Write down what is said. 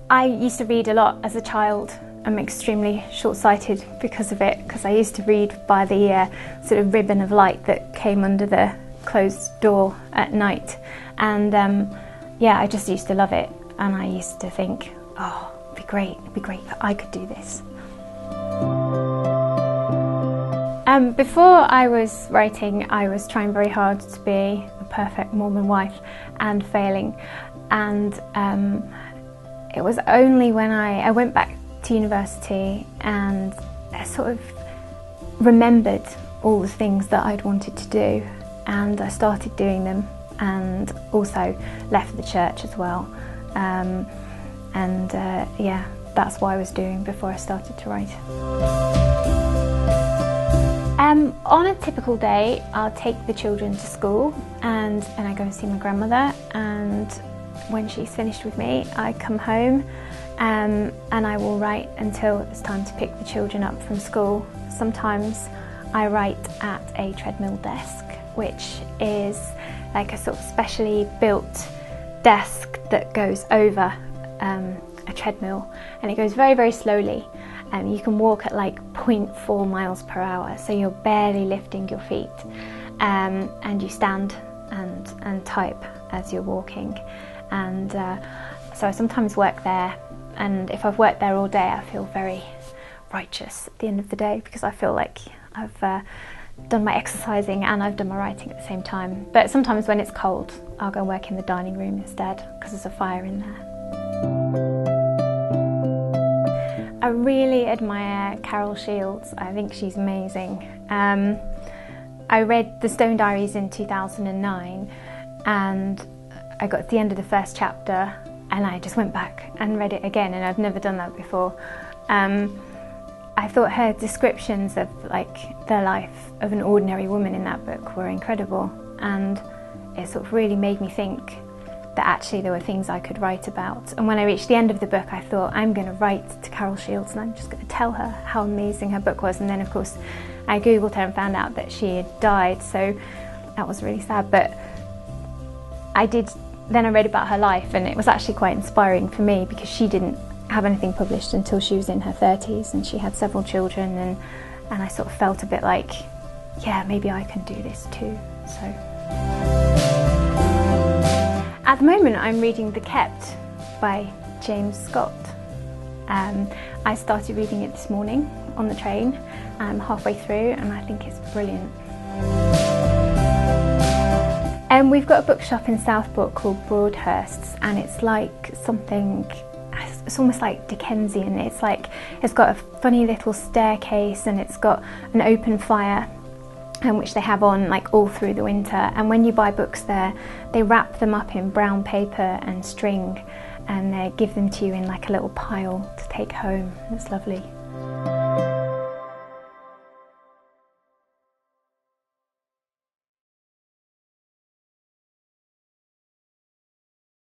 I used to read a lot as a child. I'm extremely short-sighted because of it, because I used to read by the sort of ribbon of light that came under the closed door at night. And yeah, I just used to love it. And I used to think, oh, it'd be great if I could do this. Before I was writing, I was trying very hard to be a perfect Mormon wife and failing. And it was only when I went back to university and I sort of remembered all the things that I'd wanted to do, and I started doing them, and also left the church as well. Yeah, that's what I was doing before I started to write. On a typical day, I'll take the children to school and I go and see my grandmother, and when she's finished with me, I come home and I will write until it's time to pick the children up from school. Sometimes I write at a treadmill desk, which is like a sort of specially built desk that goes over a treadmill, and it goes very, very slowly. You can walk at like 0.4 miles per hour, so you're barely lifting your feet, and you stand and type as you're walking. And so I sometimes work there, and if I've worked there all day, I feel very righteous at the end of the day, because I feel like I've done my exercising and I've done my writing at the same time. But sometimes when it's cold, I'll go and work in the dining room instead, because there's a fire in there. I really admire Carol Shields. I think she's amazing. I read The Stone Diaries in 2009, and I got to the end of the first chapter and I just went back and read it again, and I've never done that before. I thought her descriptions of like the life of an ordinary woman in that book were incredible, and it sort of really made me think that actually there were things I could write about. And when I reached the end of the book, I thought, I'm going to write to Carol Shields and I'm just going to tell her how amazing her book was. And then of course I googled her and found out that she had died, so that was really sad. But then I read about her life, and it was actually quite inspiring for me, because she didn't have anything published until she was in her 30s, and she had several children, and I sort of felt a bit like, yeah, maybe I can do this too. So at the moment I'm reading The Kept by James Scott. I started reading it this morning on the train. I'm halfway through and I think it's brilliant. We've got a bookshop in Southport called Broadhurst's, and it's like something, it's almost like Dickensian. It's got a funny little staircase, and it's got an open fire, which they have on like all through the winter. And when you buy books there, they wrap them up in brown paper and string, and they give them to you in like a little pile to take home. It's lovely.